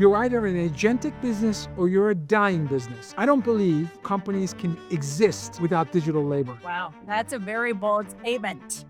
You're either an agentic business or you're a dying business. I don't believe companies can exist without digital labor. Wow, that's a very bold statement.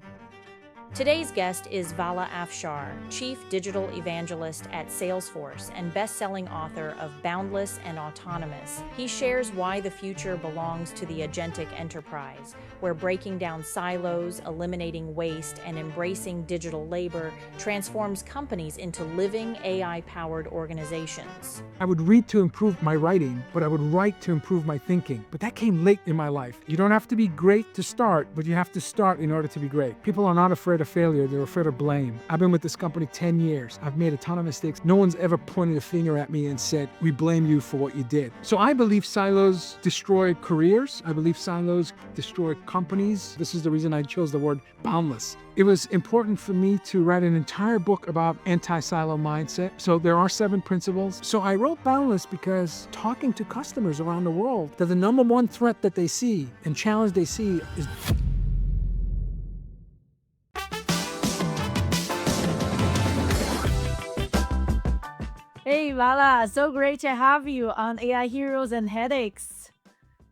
Today's guest is Vala Afshar, Chief Digital Evangelist at Salesforce and best-selling author of Boundless and Autonomous. He shares why the future belongs to the Agentic Enterprise, where breaking down silos, eliminating waste, and embracing digital labor transforms companies into living AI-powered organizations. I would read to improve my writing, but I would write to improve my thinking. But that came late in my life. You don't have to be great to start, but you have to start in order to be great. People are not afraid of failure, they're afraid of blame. I've been with this company 10 years. I've made a ton of mistakes. No one's ever pointed a finger at me and said, we blame you for what you did. So I believe silos destroy careers. I believe silos destroy companies. This is the reason I chose the word boundless. It was important for me to write an entire book about anti-silo mindset. So there are 7 principles. So I wrote Boundless because talking to customers around the world, that the number one threat that they see and challenge they see is Hey, Vala, so great to have you on AI Heroes and Headaches.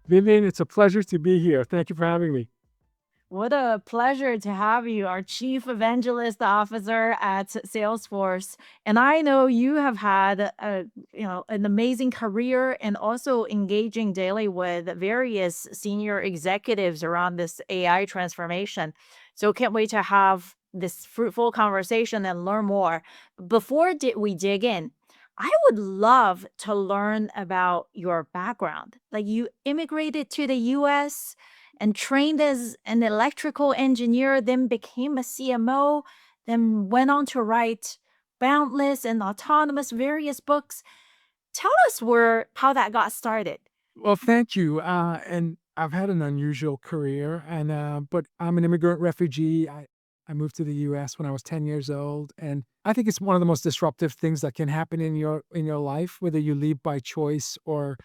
Vivian, it's a pleasure to be here. Thank you for having me. What a pleasure to have you, our Chief Evangelist Officer at Salesforce. And I know you have had an amazing career and also engaging daily with various senior executives around this AI transformation. So can't wait to have this fruitful conversation and learn more. Before we dig in, I would love to learn about your background. Like you immigrated to the US and trained as an electrical engineer, then became a CMO, then went on to write Boundless and Autonomous, various books. Tell us how that got started. Well, thank you. And I've had an unusual career, but I'm an immigrant refugee. I moved to the U.S. when I was 10 years old, and I think it's one of the most disruptive things that can happen in your life, whether you leave by choice or,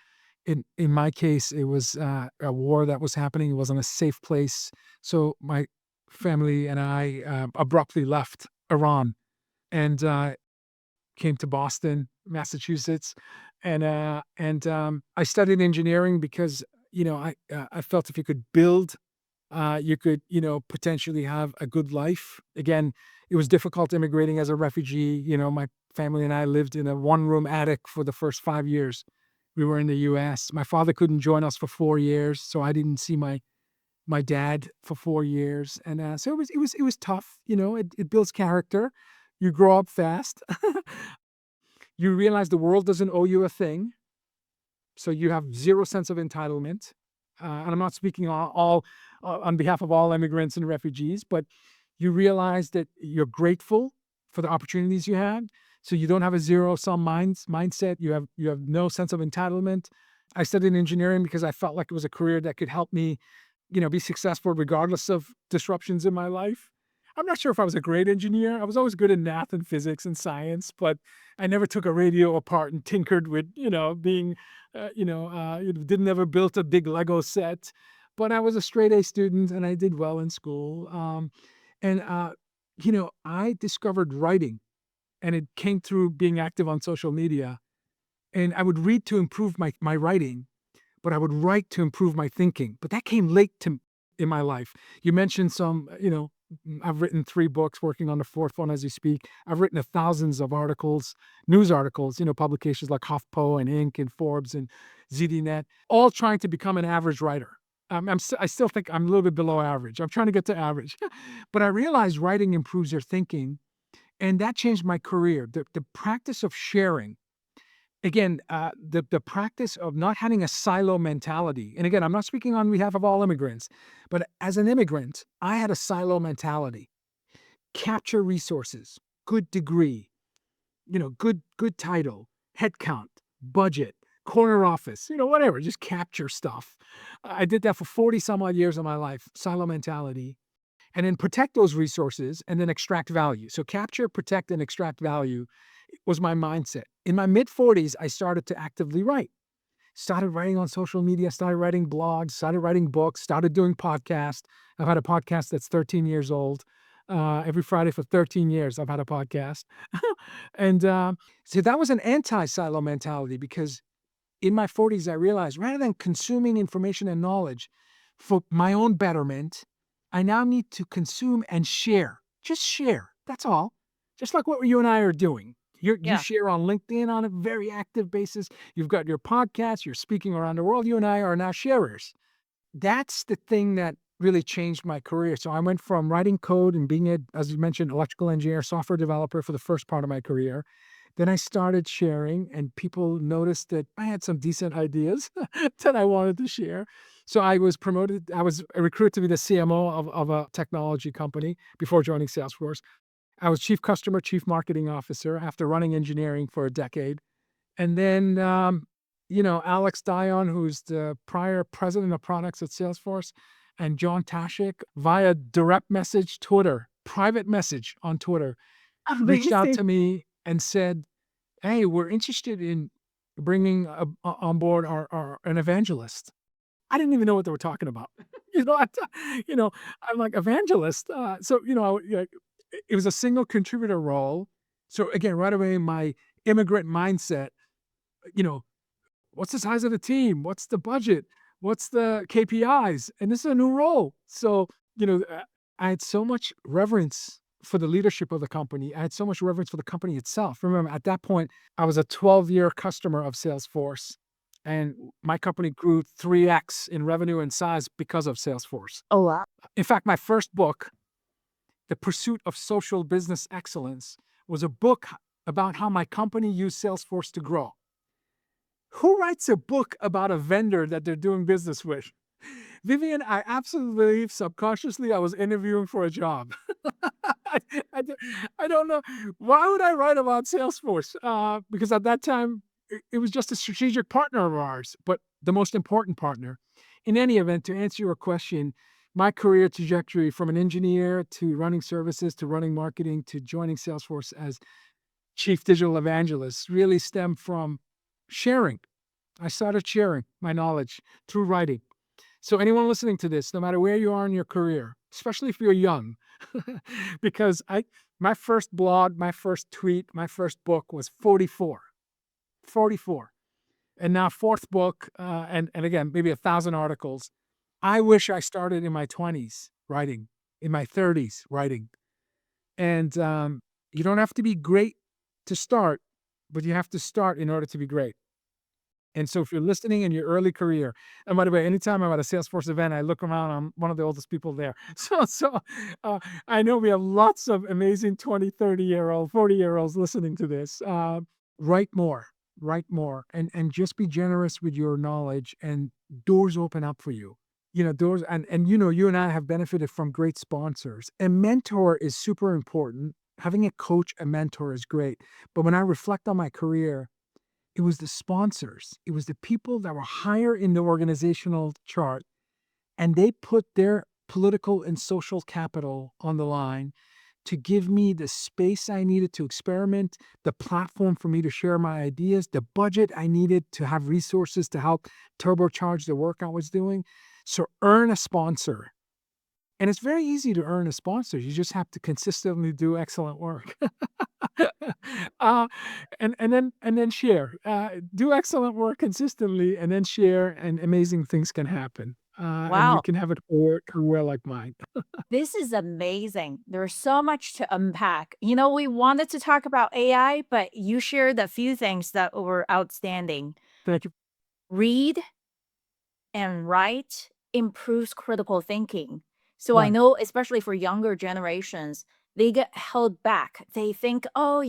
in my case, it was a war that was happening. It wasn't a safe place, so my family and I abruptly left Iran and came to Boston, Massachusetts, and I studied engineering because I felt if you could build, you could potentially have a good life. Again, it was difficult immigrating as a refugee. My family and I lived in a 1-room attic for the first 5 years. We were in the U.S. My father couldn't join us for 4 years, so I didn't see my dad for 4 years, and so it was tough. It builds character. You grow up fast. You realize the world doesn't owe you a thing, so you have zero sense of entitlement. And I'm not speaking all on behalf of all immigrants and refugees, but you realize that you're grateful for the opportunities you had. So you don't have a zero-sum mindset. You have no sense of entitlement. I studied engineering because I felt like it was a career that could help me, be successful regardless of disruptions in my life. I'm not sure if I was a great engineer. I was always good in math and physics and science, but I never took a radio apart and tinkered with, being, didn't ever built a big Lego set. But I was a straight A student and I did well in school. I discovered writing, and it came through being active on social media. And I would read to improve my writing, but I would write to improve my thinking. But that came late in my life. You mentioned some, I've written 3 books, working on the 4th one as we speak. I've written thousands of articles, news articles, publications like HuffPo and Inc. and Forbes and ZDNet, all trying to become an average writer. I still think I'm a little bit below average. I'm trying to get to average. But I realized writing improves your thinking, and that changed my career. The practice of sharing. Again, the practice of not having a silo mentality. And again, I'm not speaking on behalf of all immigrants, but as an immigrant, I had a silo mentality. Capture resources, good degree, good title, headcount, budget, corner office, whatever, just capture stuff. I did that for 40 some odd years of my life, silo mentality. And then protect those resources and then extract value. So capture, protect, and extract value was my mindset. In my mid-40s, I started to actively write. Started writing on social media, started writing blogs, started writing books, started doing podcasts. I've had a podcast that's 13 years old. Every Friday for 13 years, I've had a podcast. And so that was an anti-silo mentality because in my 40s, I realized rather than consuming information and knowledge for my own betterment, I now need to consume and share. Just share. That's all. Just like what you and I are doing. You Yeah. share on LinkedIn on a very active basis. You've got your podcast, you're speaking around the world. You and I are now sharers. That's the thing that really changed my career. So I went from writing code and being, as you mentioned, electrical engineer, software developer for the first part of my career. Then I started sharing, and people noticed that I had some decent ideas that I wanted to share. So I was promoted. I was recruited to be the CMO of a technology company before joining Salesforce. I was chief customer, chief marketing officer after running engineering for a decade. And then, Alex Dion, who's the prior president of products at Salesforce, and John Tashik via direct message Twitter, private message on Twitter, reached out Amazing. to me and said, "Hey, we're interested in bringing on board an evangelist." I didn't even know what they were talking about. I'm like, evangelist. So it was a single contributor role. So again, right away, my immigrant mindset. You know, what's the size of the team? What's the budget? What's the KPIs? And this is a new role. So, I had so much reverence for the leadership of the company. I had so much reverence for the company itself. Remember, at that point, I was a 12-year customer of Salesforce, and my company grew 3x in revenue and size because of Salesforce. Oh, wow. In fact, my first book, The Pursuit of Social Business Excellence, was a book about how my company used Salesforce to grow. Who writes a book about a vendor that they're doing business with? Vivian, I absolutely believe subconsciously I was interviewing for a job. I, I don't I don't know. Why would I write about Salesforce? Because at that time, it was just a strategic partner of ours, but the most important partner. In any event, to answer your question, my career trajectory from an engineer to running services to running marketing to joining Salesforce as chief digital evangelist really stemmed from sharing. I started sharing my knowledge through writing. So anyone listening to this, no matter where you are in your career, especially if you're young, because my first blog, my first tweet, my first book was 44, 44. And now fourth book, and again, maybe 1,000 articles. I wish I started in my 20s writing, in my 30s writing. And you don't have to be great to start, but you have to start in order to be great. And so if you're listening in your early career, and by the way, anytime I'm at a Salesforce event, I look around, I'm one of the oldest people there. So I know we have lots of amazing 20, 30-year-old, 40-year-olds listening to this. Write more, write more, and just be generous with your knowledge, and doors open up for you. Doors, and you and I have benefited from great sponsors. A mentor is super important. Having a coach, a mentor is great. But when I reflect on my career, it was the sponsors. It was the people that were higher in the organizational chart, and they put their political and social capital on the line to give me the space I needed to experiment, the platform for me to share my ideas, the budget I needed to have resources to help turbocharge the work I was doing. So earn a sponsor. And it's very easy to earn a sponsor. You just have to consistently do excellent work. uh, and then share. Do excellent work consistently, and then share, and amazing things can happen. And you Wow. can have a career like mine. This is amazing. There's so much to unpack. We wanted to talk about AI, but you shared a few things that were outstanding. Thank you. Read and write improves critical thinking. So I Right, know, especially for younger generations, they get held back. They think, oh,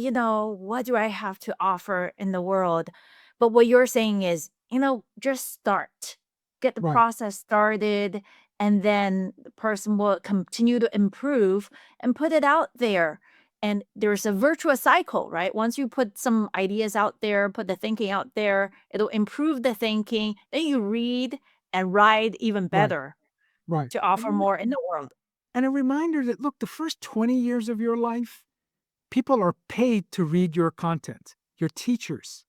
what do I have to offer in the world? But what you're saying is, just start, get the right, process started, and then the person will continue to improve and put it out there. And there's a virtuous cycle, right? Once you put some ideas out there, put the thinking out there, it'll improve the thinking. Then you read and write even right, better right. to offer more in the world. And a reminder that, look, the first 20 years of your life, people are paid to read your content. Your teachers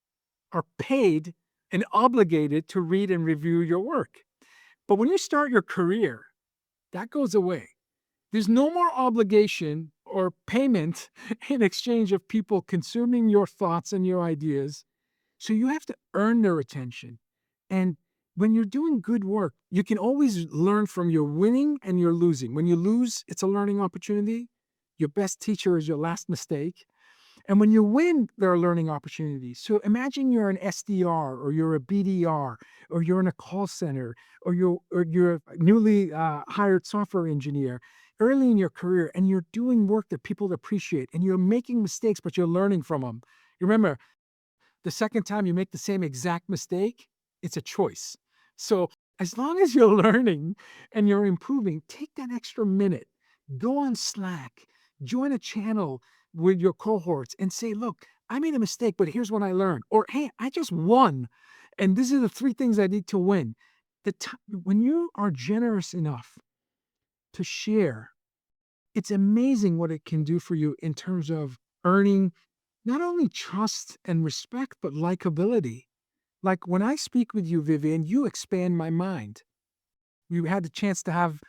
are paid and obligated to read and review your work. But when you start your career, that goes away. There's no more obligation or payment in exchange of people consuming your thoughts and your ideas. So you have to earn their attention. And when you're doing good work, you can always learn from your winning and your losing. When you lose, it's a learning opportunity. Your best teacher is your last mistake. And when you win, there are learning opportunities. So imagine you're an SDR or you're a BDR or you're in a call center or you're a newly hired software engineer early in your career and you're doing work that people appreciate and you're making mistakes, but you're learning from them. You remember, the second time you make the same exact mistake, it's a choice. So as long as you're learning and you're improving, take that extra minute, go on Slack, join a channel with your cohorts and say, look, I made a mistake, but here's what I learned. Or, hey, I just won. And these are the 3 things I need to win. When you are generous enough to share, it's amazing what it can do for you in terms of earning not only trust and respect, but likability. Like when I speak with you, Vivian, you expand my mind. We had the chance to have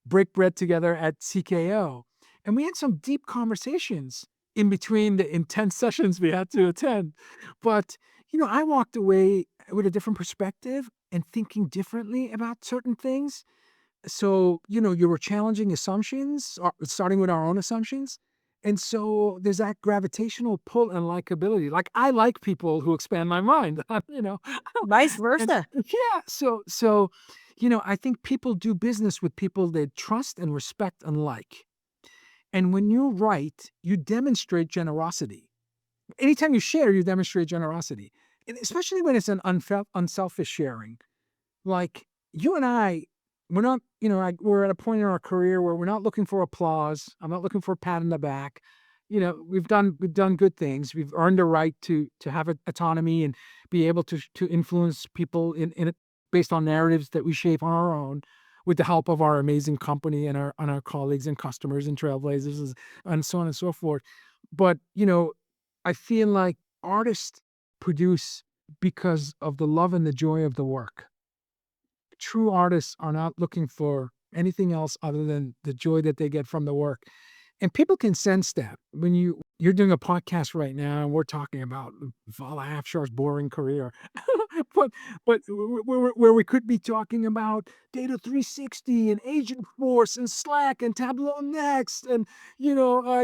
break bread together at CKO, and we had some deep conversations in between the intense sessions we had to attend. But, I walked away with a different perspective and thinking differently about certain things. So, you were challenging assumptions, starting with our own assumptions. And so there's that gravitational pull and likability. Like I like people who expand my mind, Vice and versa. yeah, so I think people do business with people they trust and respect and like. And when you write, you demonstrate generosity. Anytime you share, you demonstrate generosity, and especially when it's an unselfish sharing. Like you and I, we're not, we're at a point in our career where we're not looking for applause. I'm not looking for a pat on the back. We've done good things. We've earned the right to have autonomy and be able to influence people in it based on narratives that we shape on our own, with the help of our amazing company and our colleagues and customers and trailblazers and so on and so forth. But I feel like artists produce because of the love and the joy of the work. True artists are not looking for anything else other than the joy that they get from the work. And people can sense that when you're doing a podcast right now and we're talking about Vala Afshar's boring career. but where we could be talking about Data 360 and Agent Force and Slack and Tableau Next and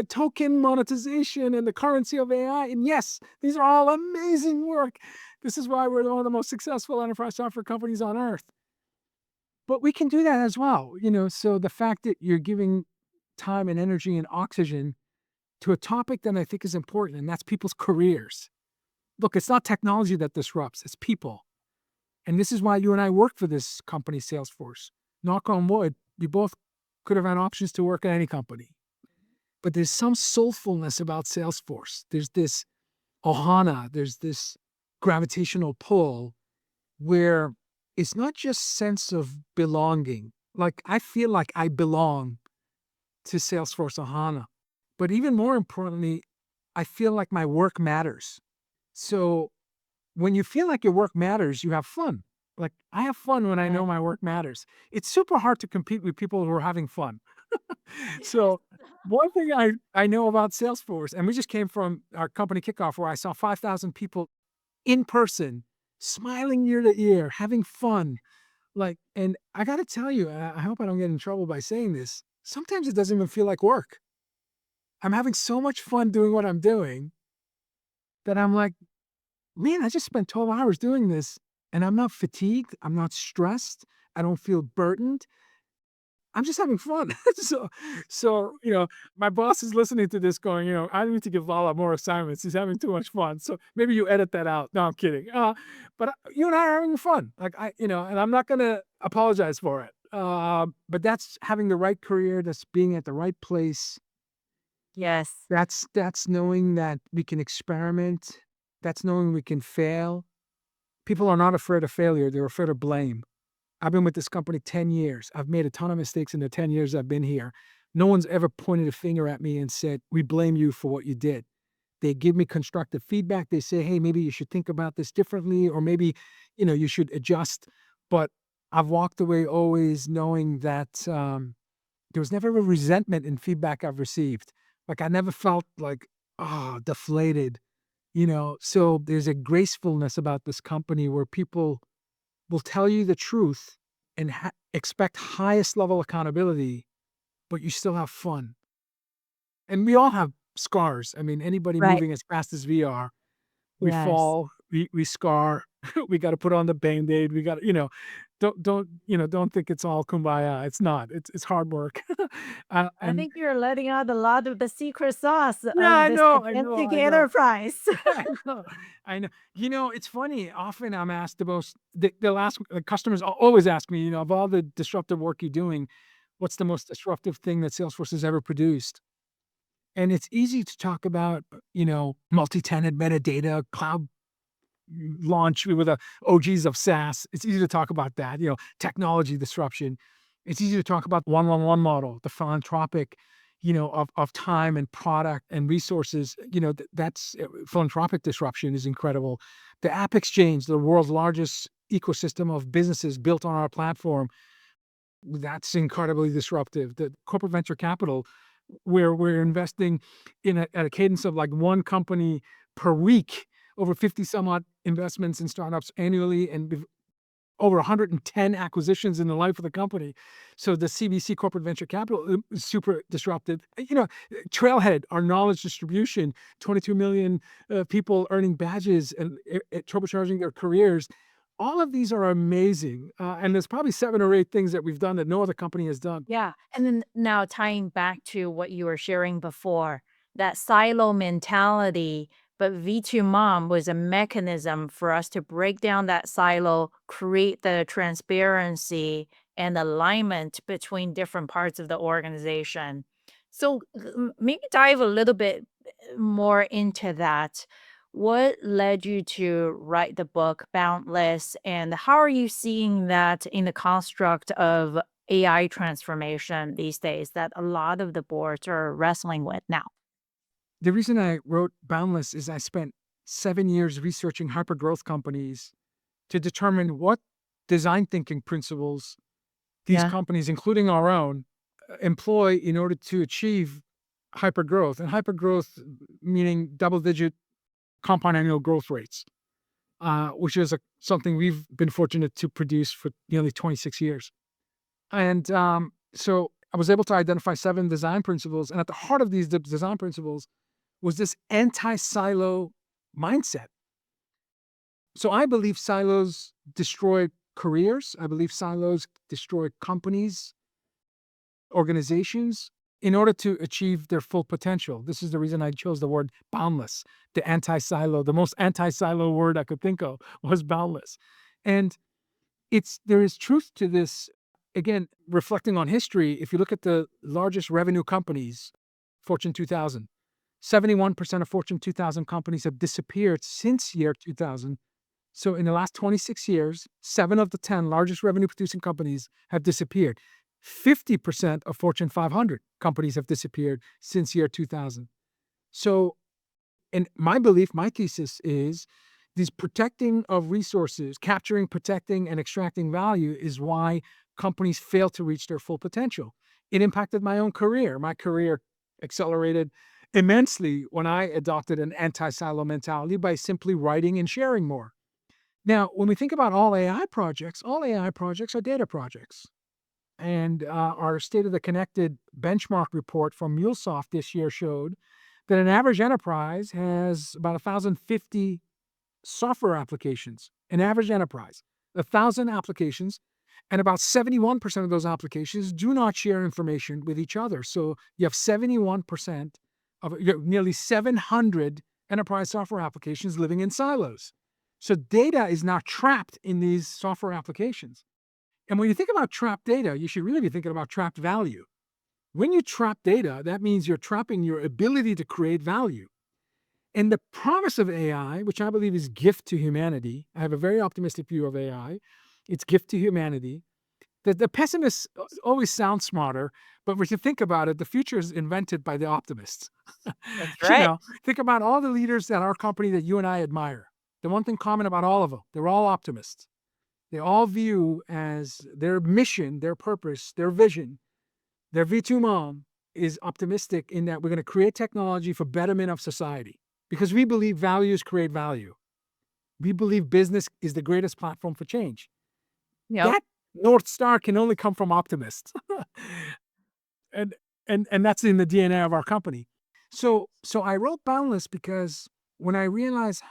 token monetization and the currency of AI. And yes, these are all amazing work. This is why we're one of the most successful enterprise software companies on earth. But we can do that as well, so the fact that you're giving time and energy and oxygen to a topic that I think is important, and that's people's careers. Look, it's not technology that disrupts, it's people. And this is why you and I work for this company, Salesforce. Knock on wood, we both could have had options to work at any company. But there's some soulfulness about Salesforce. There's this ohana, there's this gravitational pull where it's not just sense of belonging. Like I feel like I belong to Salesforce Ohana. But even more importantly, I feel like my work matters. So when you feel like your work matters, you have fun. Like I have fun when I know my work matters. It's super hard to compete with people who are having fun. So one thing I know about Salesforce, and we just came from our company kickoff where I saw 5,000 people in person, smiling ear to ear, having fun. And I got to tell you, I hope I don't get in trouble by saying this. Sometimes it doesn't even feel like work. I'm having so much fun doing what I'm doing that I'm like, man, I just spent 12 hours doing this and I'm not fatigued. I'm not stressed. I don't feel burdened. I'm just having fun. So, my boss is listening to this going, I need to give Vala more assignments. He's having too much fun. So maybe you edit that out. No, I'm kidding. But you and I are having fun. And I'm not going to apologize for it. But that's having the right career. That's being at the right place. Yes. That's knowing that we can experiment. That's knowing we can fail. People are not afraid of failure. They're afraid of blame. I've been with this company 10 years. I've made a ton of mistakes in the 10 years I've been here. No one's ever pointed a finger at me and said, we blame you for what you did. They give me constructive feedback. They say, hey, maybe you should think about this differently, or maybe, you should adjust. But I've walked away always knowing that there was never a resentment in feedback I've received. Like I never felt like, deflated, So there's a gracefulness about this company where people will tell you the truth and expect highest level accountability, but you still have fun. And we all have scars. I mean, anybody Right. moving as fast as we are, we Yes. fall, we scar, we got to put on the Band-Aid. We got to, don't think it's all kumbaya. It's not. It's hard work. I And think you're letting out a lot of the secret sauce yeah, of I this know, I know, agentic I know. enterprise. I know, I know. It's funny. Often I'm asked the most. They'll ask. The customers always ask me. Of all the disruptive work you're doing, what's the most disruptive thing that Salesforce has ever produced? And it's easy to talk about, multi-tenant metadata, cloud launch with the OGs of SaaS. It's easy to talk about that, technology disruption. It's easy to talk about one-on-one model, the philanthropic, of time and product and resources. That's philanthropic disruption is incredible. The App Exchange, the world's largest ecosystem of businesses built on our platform, that's incredibly disruptive. The corporate venture capital, where we're investing at a cadence of like one company per week, over 50 some odd investments in startups annually, and over 110 acquisitions in the life of the company. So the CVC corporate venture capital is super disruptive. Trailhead, our knowledge distribution, 22 million people earning badges and turbocharging their careers. All of these are amazing. And there's probably 7 or 8 things that we've done that no other company has done. Yeah. And then now tying back to what you were sharing before, that silo mentality, but V2 Mom was a mechanism for us to break down that silo, create the transparency and alignment between different parts of the organization. So maybe dive a little bit more into that. What led you to write the book Boundless, and how are you seeing that in the construct of AI transformation these days that a lot of the boards are wrestling with now? The reason I wrote Boundless is I spent 7 years researching hypergrowth companies to determine what design thinking principles these Yeah. companies, including our own, employ in order to achieve hypergrowth. And hypergrowth meaning double-digit compound annual growth rates, which is something we've been fortunate to produce for nearly 26 years. And so I was able to identify 7 design principles, and at the heart of these design principles was this anti-silo mindset. So I believe silos destroy careers. I believe silos destroy companies, organizations, in order to achieve their full potential. This is the reason I chose the word boundless, the anti-silo. The most anti-silo word I could think of was boundless. And there is truth to this. Again, reflecting on history, if you look at the largest revenue companies, Fortune 2000, 71% of Fortune 2000 companies have disappeared since year 2000. So in the last 26 years, 7 of the 10 largest revenue producing companies have disappeared. 50% of Fortune 500 companies have disappeared since year 2000. So, and my belief, my thesis is this protecting of resources, capturing, protecting, and extracting value is why companies fail to reach their full potential. It impacted my own career. My career accelerated immensely when I adopted an anti-silo mentality by simply writing and sharing more. Now, when we think about all AI projects are data projects. And our State of the Connected benchmark report from MuleSoft this year showed that an average enterprise has about 1,050 software applications. An average enterprise, 1,000 applications, and about 71% of those applications do not share information with each other. So you have 71% of nearly 700 enterprise software applications living in silos. So data is now trapped in these software applications. And when you think about trapped data, you should really be thinking about trapped value. When you trap data, that means you're trapping your ability to create value. And the promise of AI, which I believe is gift to humanity, I have a very optimistic view of AI. It's gift to humanity. The pessimists always sound smarter, but when you think about it, the future is invented by the optimists. That's right. Think about all the leaders at our company that you and I admire. The one thing common about all of them, they're all optimists. They all view as their mission, their purpose, their vision, Their V2 mom is optimistic in that we're going to create technology for betterment of society because we believe values create value. We believe business is the greatest platform for change. Yep. That North Star can only come from optimists. and and that's in the DNA of our company. So I wrote Boundless because when I realized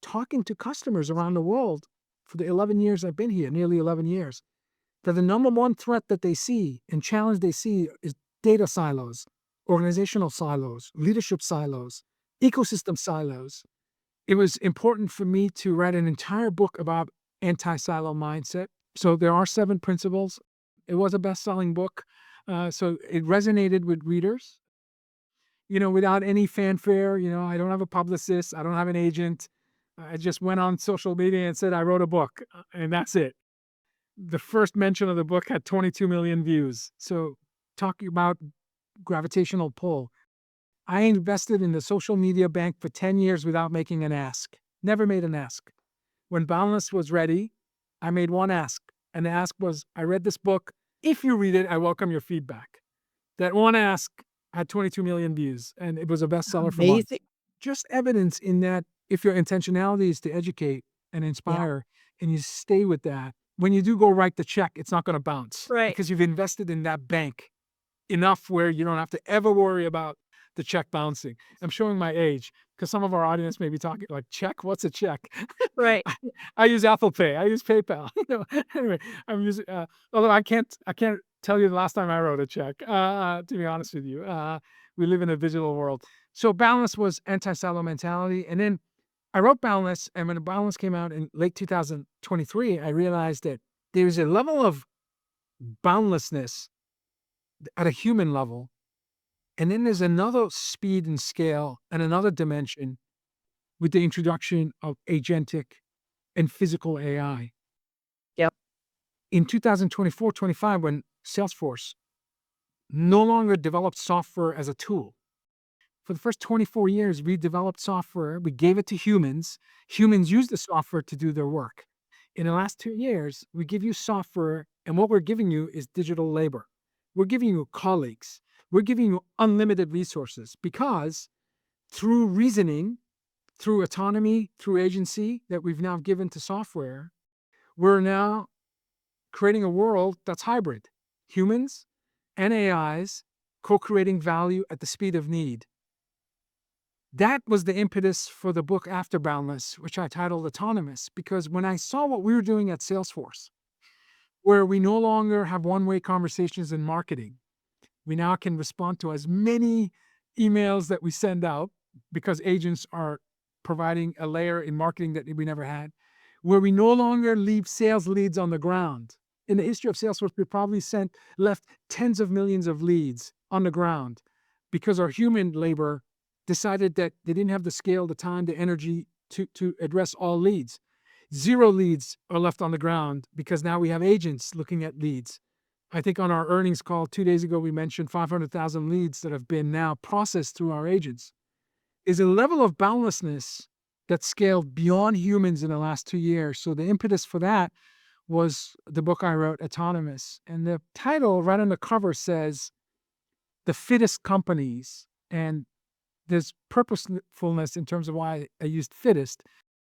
talking to customers around the world for the 11 years I've been here, nearly 11 years, that the number one threat that they see and challenge they see is data silos, organizational silos, leadership silos, ecosystem silos. It was important for me to write an entire book about anti-silo mindset. So there are 7 principles. It was a best-selling book. So it resonated with readers, without any fanfare. I don't have a publicist. I don't have an agent. I just went on social media and said, I wrote a book, and that's it. The first mention of the book had 22 million views. So talking about gravitational pull, I invested in the social media bank for 10 years without making an ask. Never made an ask. When Boundless was ready, I made one ask. And the ask was, I read this book. If you read it, I welcome your feedback. That one ask had 22 million views, and it was a bestseller for months. Amazing. Just evidence in that if your intentionality is to educate and Yeah. inspire, and you stay with that, when you do go write the check, it's not going to bounce Right. because you've invested in that bank enough where you don't have to ever worry about the check bouncing. I'm showing my age because some of our audience may be talking like, check? What's a check? Right. I use Apple Pay. I use PayPal. Anyway, I'm using. Although I can't tell you the last time I wrote a check. To be honest with you, we live in a digital world. So Boundless was anti-silo mentality, and then I wrote Boundless. And when Boundless came out in late 2023, I realized that there is a level of boundlessness at a human level, and then there's another speed and scale and another dimension with the introduction of agentic and physical AI. Yep. In 2024-25, when Salesforce no longer developed software as a tool, for the first 24 years, we developed software, we gave it to humans. Humans used the software to do their work. In the last 2 years, we give you software, and what we're giving you is digital labor. We're giving you colleagues. We're giving you unlimited resources because through reasoning, through autonomy, through agency that we've now given to software, we're now creating a world that's hybrid. Humans and AIs co-creating value at the speed of need. That was the impetus for the book after Boundless, which I titled Autonomous, because when I saw what we were doing at Salesforce, where we no longer have one-way conversations in marketing, we now can respond to as many emails that we send out because agents are providing a layer in marketing that we never had, where we no longer leave sales leads on the ground. In the history of Salesforce, we probably left tens of millions of leads on the ground because our human labor decided that they didn't have the scale, the time, the energy to address all leads. 0 leads are left on the ground because now we have agents looking at leads. I think on our earnings call 2 days ago, we mentioned 500,000 leads that have been now processed through our agents. Is a level of boundlessness that scaled beyond humans in the last 2 years. So the impetus for that was the book I wrote, Autonomous. And the title right on the cover says, The Fittest Companies. And there's purposefulness in terms of why I used fittest,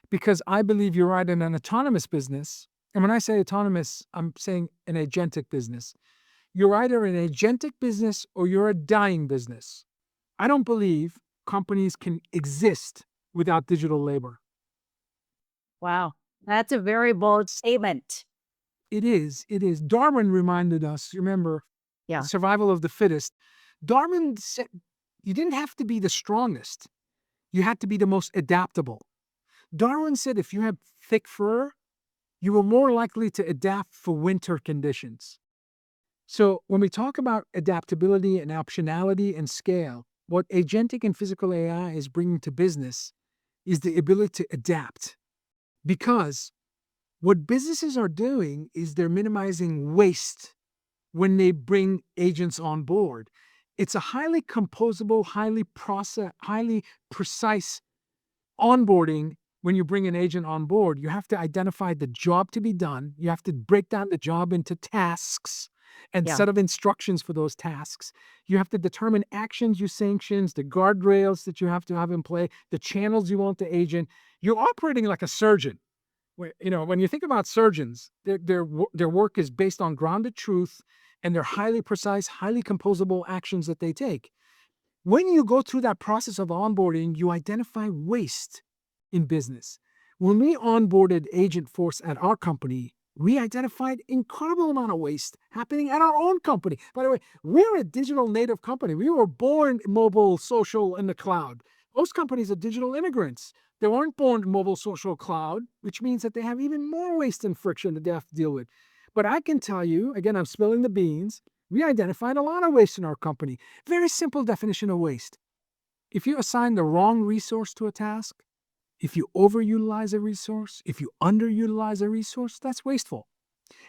because I believe you're right in an autonomous business. And when I say autonomous, I'm saying an agentic business. You're either an agentic business or you're a dying business. I don't believe companies can exist without digital labor. Wow. That's a very bold statement. It is. Darwin reminded us, remember, Yeah. survival of the fittest. Darwin said you didn't have to be the strongest. You had to be the most adaptable. Darwin said if you had thick fur, you were more likely to adapt for winter conditions. So when we talk about adaptability and optionality and scale, what agentic and physical AI is bringing to business is the ability to adapt. Because what businesses are doing is they're minimizing waste when they bring agents on board. It's a highly composable, highly precise onboarding. When you bring an agent on board, you have to identify the job to be done. You have to break down the job into tasks. and Yeah. set of instructions for those tasks. You have to determine actions you sanctions, the guardrails that you have to have in play, the channels you want the agent. You're operating like a surgeon. When you think about surgeons, their work is based on grounded truth, and they're highly precise, highly composable actions that they take. When you go through that process of onboarding, you identify waste in business. When we onboarded Agent Force at our company, we identified incredible amount of waste happening at our own company. By the way, we're a digital native company. We were born mobile, social, in the cloud. Most companies are digital immigrants. They weren't born mobile, social, cloud, which means that they have even more waste and friction that they have to deal with. But I can tell you, again, I'm spilling the beans, we identified a lot of waste in our company. Very simple definition of waste. If you assign the wrong resource to a task, if you overutilize a resource, if you underutilize a resource, that's wasteful.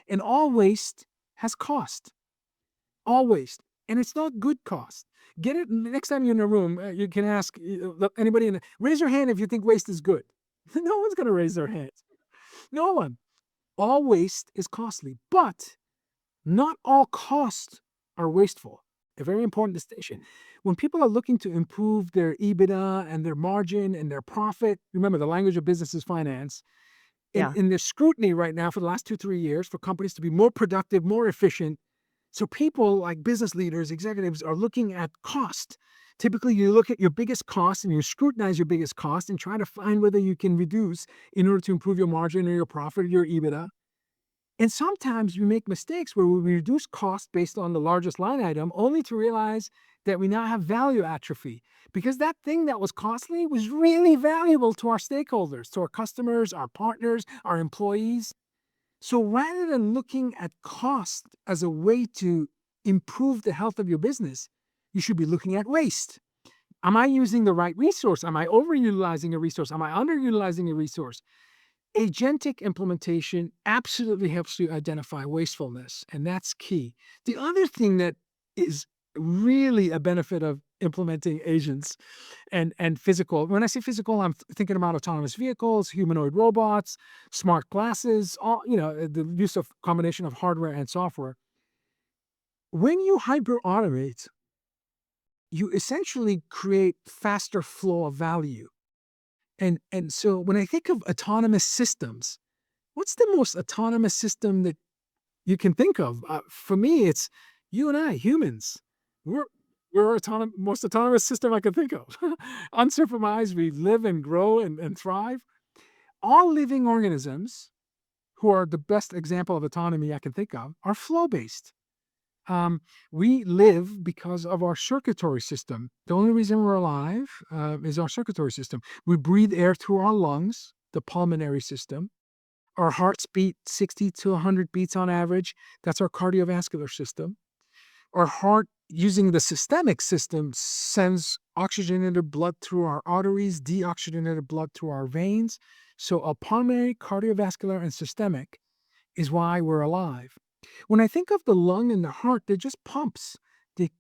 And all waste has cost. All waste. And it's not good cost. Get it next time you're in a room, you can ask anybody raise your hand if you think waste is good. No one's going to raise their hands. No one. All waste is costly, but not all costs are wasteful. A very important distinction. When people are looking to improve their EBITDA and their margin and their profit, remember the language of business is finance. Yeah. In there's scrutiny right now for the last 2-3 years for companies to be more productive, more efficient. So people like business leaders, executives are looking at cost. Typically, you look at your biggest cost and you scrutinize your biggest cost and try to find whether you can reduce in order to improve your margin or your profit or your EBITDA. And sometimes we make mistakes where we reduce cost based on the largest line item, only to realize that we now have value atrophy because that thing that was costly was really valuable to our stakeholders, to our customers, our partners, our employees. So rather than looking at cost as a way to improve the health of your business, you should be looking at waste. Am I using the right resource? Am I overutilizing a resource? Am I underutilizing a resource? Agentic implementation absolutely helps you identify wastefulness, and that's key. The other thing that is really a benefit of implementing agents and physical, when I say physical, I'm thinking about autonomous vehicles, humanoid robots, smart glasses, all the use of combination of hardware and software. When you hyper automate, you essentially create faster flow of value. And so when I think of autonomous systems, what's the most autonomous system that you can think of? For me, it's you and I, humans. We're most autonomous system I can think of. Unsupervised, we live and grow and thrive. All living organisms, who are the best example of autonomy I can think of, are flow-based. We live because of our circulatory system. The only reason we're alive is our circulatory system. We breathe air through our lungs, the pulmonary system. Our hearts beat 60 to 100 beats on average. That's our cardiovascular system. Our heart, using the systemic system, sends oxygenated blood through our arteries, deoxygenated blood through our veins. So a pulmonary, cardiovascular, and systemic is why we're alive. When I think of the lung and the heart, they're just pumps. They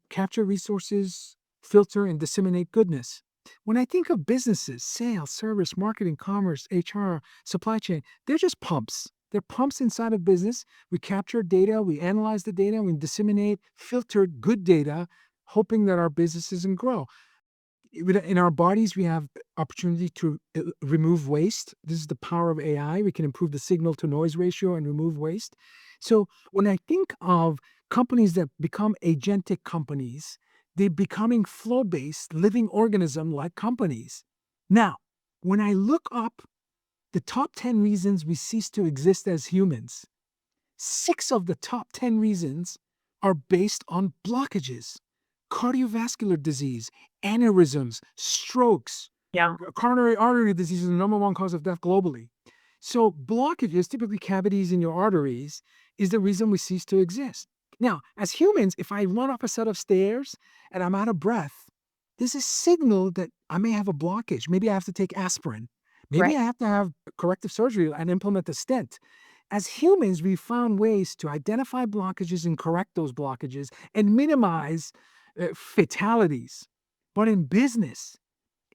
capture resources, filter, and disseminate goodness. When I think of businesses, sales, service, marketing, commerce, HR, supply chain, they're just pumps. They're pumps inside of business. We capture data, we analyze the data, we disseminate filtered good data, hoping that our businesses can grow. In our bodies, we have opportunity to remove waste. This is the power of AI. We can improve the signal to noise ratio and remove waste. So when I think of companies that become agentic companies, they're becoming flow-based, living organism-like companies. Now, when I look up the top 10 reasons we cease to exist as humans, 6 of the top 10 reasons are based on blockages. Cardiovascular disease, aneurysms, strokes, Yeah. coronary artery disease is the number 1 cause of death globally. So blockages, typically cavities in your arteries, is the reason we cease to exist. Now, as humans, if I run up a set of stairs and I'm out of breath, there's a signal that I may have a blockage. Maybe I have to take aspirin. Maybe Right. I have to have corrective surgery and implement a stent. As humans, we found ways to identify blockages and correct those blockages and minimize fatalities. But in business,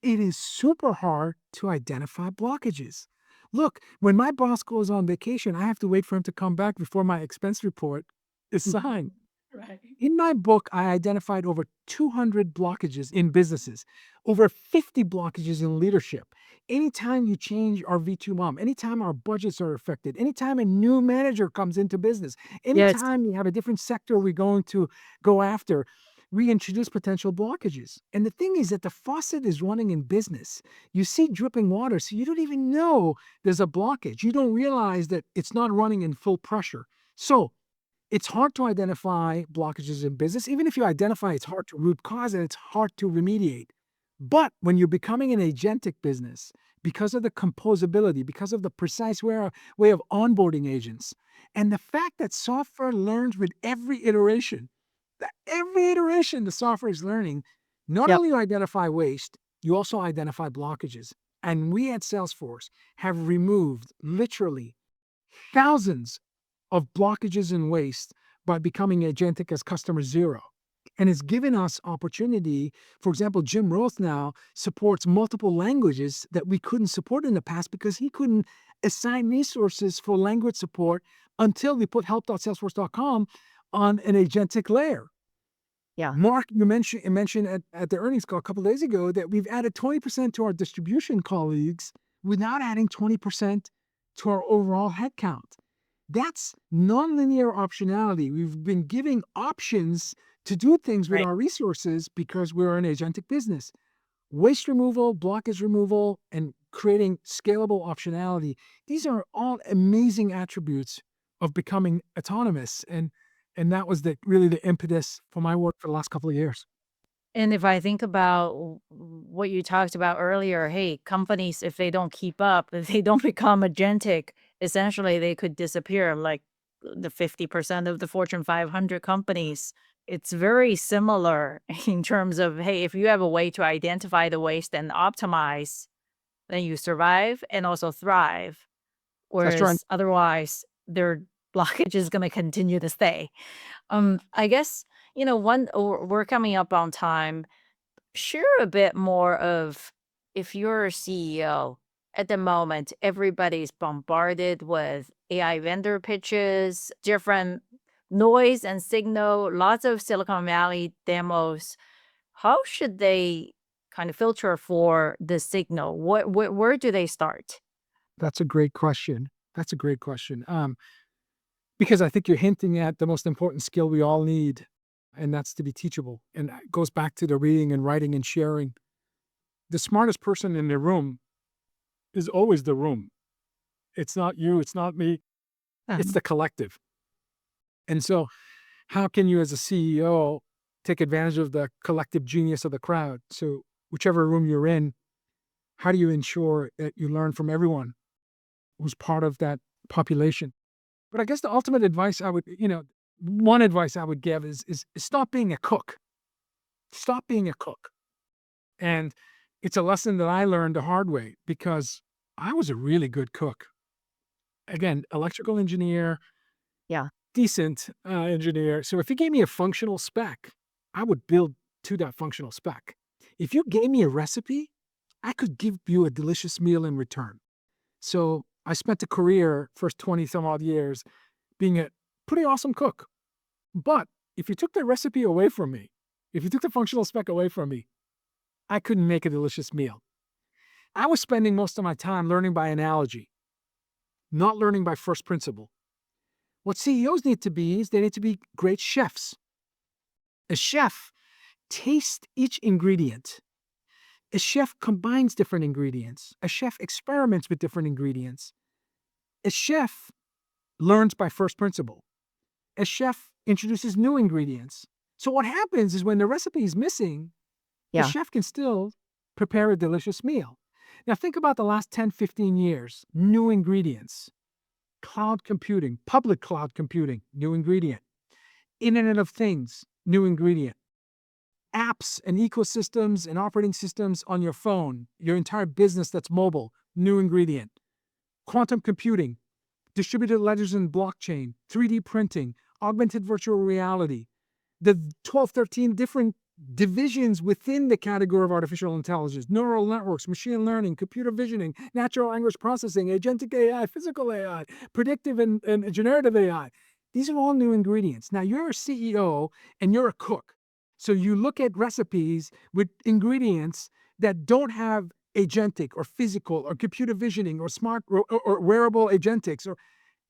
it is super hard to identify blockages. Look, when my boss goes on vacation, I have to wait for him to come back before my expense report is sign. Right. In my book, I identified over 200 blockages in businesses, over 50 blockages in leadership. Anytime you change our V2 mom, anytime our budgets are affected, anytime a new manager comes into business, Yes. anytime you have a different sector we're going to go after, we introduce potential blockages. And the thing is that the faucet is running in business. You see dripping water, so you don't even know there's a blockage. You don't realize that it's not running in full pressure. So it's hard to identify blockages in business. Even if you identify, it's hard to root cause and it's hard to remediate. But when you're becoming an agentic business, because of the composability, because of the precise way of onboarding agents, and the fact that software learns with every iteration, that every iteration the software is learning, not Yep. only you identify waste, you also identify blockages. And we at Salesforce have removed literally thousands of blockages and waste by becoming agentic as customer zero. And it's given us opportunity. For example, Jim Roth now supports multiple languages that we couldn't support in the past because he couldn't assign resources for language support until we put help.salesforce.com on an agentic layer. Yeah. Mark, you mentioned at the earnings call a couple of days ago that we've added 20% to our distribution colleagues without adding 20% to our overall headcount. That's nonlinear optionality. We've been giving options to do things with Right. our resources because we're an agentic business. Waste removal, blockage removal, and creating scalable optionality. These are all amazing attributes of becoming autonomous. And that was really the impetus for my work for the last couple of years. And if I think about what you talked about earlier, hey, companies, if they don't keep up, if they don't become agentic, essentially they could disappear like the 50% of the Fortune 500 companies. It's very similar in terms of, hey, if you have a way to identify the waste and optimize, then you survive and also thrive. That's right. Whereas otherwise, their blockage is going to continue to stay. I guess, we're coming up on time. Share a bit more of if you're a CEO at the moment, everybody's bombarded with AI vendor pitches, different noise and signal, lots of Silicon Valley demos. How should they kind of filter for the signal? Where do they start? That's a great question. That's a great question. Because I think you're hinting at the most important skill we all need, and that's to be teachable. And it goes back to the reading and writing and sharing. The smartest person in the room is always the room. It's not you, it's not me, it's the collective. And so, how can you, as a CEO, take advantage of the collective genius of the crowd? So, whichever room you're in, how do you ensure that you learn from everyone who's part of that population? But I guess the ultimate advice one advice I would give is stop being a cook. Stop being a cook. And it's a lesson that I learned the hard way because I was a really good cook. Again, electrical engineer, Yeah. decent engineer. So if you gave me a functional spec, I would build to that functional spec. If you gave me a recipe, I could give you a delicious meal in return. So I spent a career, first 20 some odd years, being a pretty awesome cook. But if you took the recipe away from me, if you took the functional spec away from me, I couldn't make a delicious meal. I was spending most of my time learning by analogy, not learning by first principle. What CEOs need to be is they need to be great chefs. A chef tastes each ingredient. A chef combines different ingredients. A chef experiments with different ingredients. A chef learns by first principle. A chef introduces new ingredients. So what happens is when the recipe is missing, the Yeah. chef can still prepare a delicious meal. Now think about the last 10, 15 years. New ingredients. Cloud computing, public cloud computing, new ingredient. Internet of Things, new ingredient. Apps and ecosystems and operating systems on your phone, your entire business that's mobile, new ingredient. Quantum computing, distributed ledgers and blockchain, 3D printing, augmented virtual reality, the 12, 13 different divisions within the category of artificial intelligence, neural networks, machine learning, computer visioning, natural language processing, agentic AI, physical AI, predictive and generative AI. These are all new ingredients. Now, you're a CEO and you're a cook. So you look at recipes with ingredients that don't have agentic or physical or computer visioning or smart or wearable agentics. Or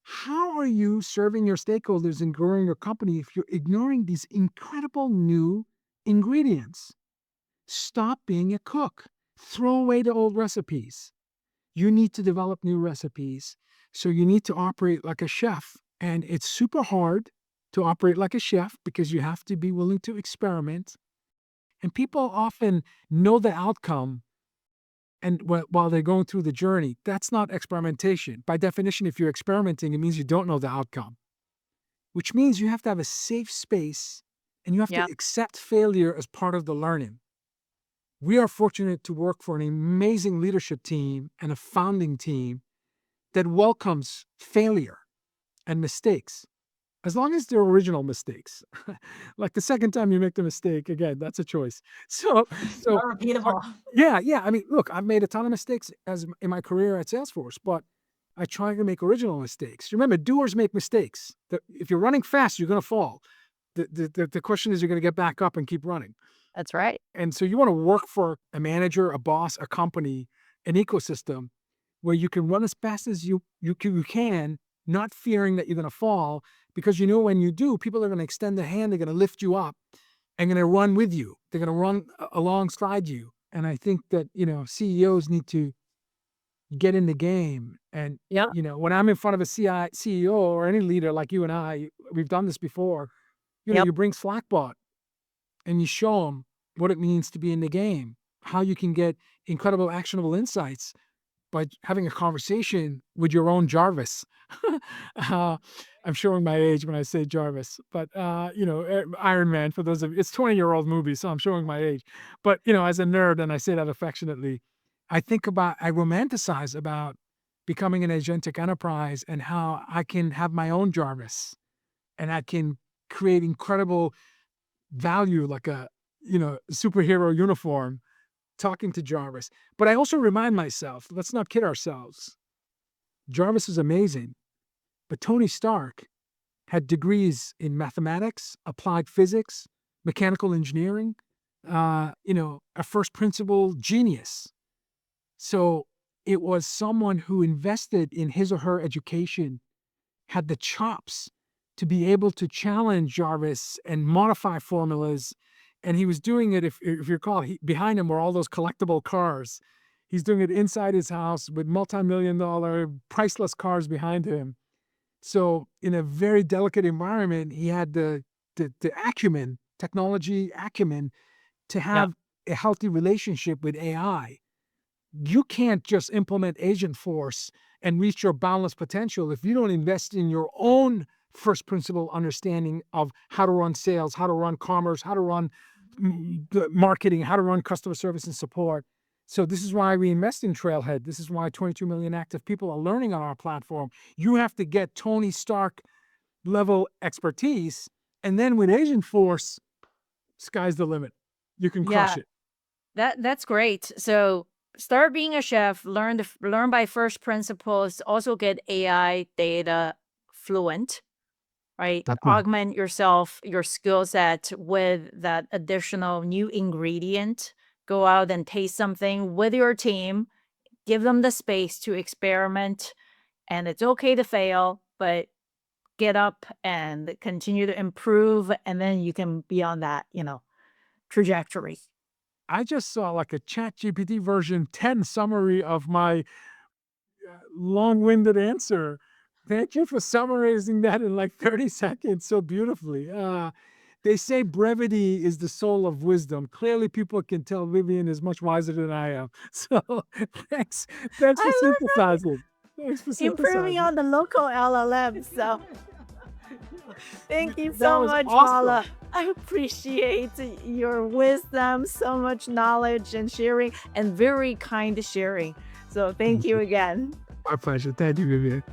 how are you serving your stakeholders and growing your company if you're ignoring these incredible new ingredients? Stop being a cook. Throw away the old recipes. You need to develop new recipes. So you need to operate like a chef. And it's super hard to operate like a chef because you have to be willing to experiment. And people often know the outcome. And while they're going through the journey, that's not experimentation. By definition, if you're experimenting, it means you don't know the outcome, which means you have to have a safe space and you have to Yeah. accept failure as part of the learning. We are fortunate to work for an amazing leadership team and a founding team that welcomes failure and mistakes, as long as they're original mistakes. Like the second time you make the mistake, again, that's a choice. So, so Not repeatable. yeah. I mean, look, I've made a ton of mistakes as in my career at Salesforce, but I try to make original mistakes. Remember, doers make mistakes. If you're running fast, you're going to fall. The question is, you're going to get back up and keep running. That's right. And so you want to work for a manager, a boss, a company, an ecosystem where you can run as fast as you can, not fearing that you're going to fall, because you know when you do, people are going to extend their hand, they're going to lift you up and going to run with you. They're going to run alongside you. And I think that, CEOs need to get in the game. And, Yeah. when I'm in front of a CEO or any leader like you and I, we've done this before, Yep. you bring Slackbot and you show them what it means to be in the game, how you can get incredible actionable insights by having a conversation with your own Jarvis. I'm showing my age when I say Jarvis, but Iron Man, for those of you, it's 20-year-old movie, so I'm showing my age. But as a nerd, and I say that affectionately, I romanticize about becoming an agentic enterprise and how I can have my own Jarvis and I can create incredible value like a superhero uniform talking to Jarvis. But I also remind myself, let's not kid ourselves. Jarvis is amazing, but Tony Stark had degrees in mathematics, applied physics, mechanical engineering, a first principle genius. So it was someone who invested in his or her education, had the chops to be able to challenge Jarvis and modify formulas. And he was doing it, if you recall, behind him were all those collectible cars. He's doing it inside his house with multi-million-dollar priceless cars behind him. So in a very delicate environment, he had the acumen, technology acumen, to have a healthy relationship with AI. You can't just implement Agentforce and reach your boundless potential if you don't invest in your own first principle understanding of how to run sales, how to run commerce, how to run marketing, how to run customer service and support. So this is why we invest in Trailhead. This is why 22 million active people are learning on our platform. You have to get Tony Stark level expertise. And then with Agentforce, sky's the limit. You can crush it. That's great. So start being a chef, learn by first principles, also get AI data fluent, right? That's right. Augment yourself, your skill set with that additional new ingredient. Go out and taste something with your team, give them the space to experiment, and it's okay to fail, but get up and continue to improve, and then you can be on that, trajectory. I just saw like a ChatGPT version 10 summary of my long-winded answer. Thank you for summarizing that in like 30 seconds so beautifully. They say brevity is the soul of wisdom. Clearly, people can tell Vivian is much wiser than I am. So thanks for I love that. synthesizing. Thanks for Improving synthesizing. on the local LLM. So thank you That so was much, awesome. Vala. I appreciate your wisdom, so much knowledge and sharing, and very kind sharing. So thank you again. My pleasure. Thank you, Vivian.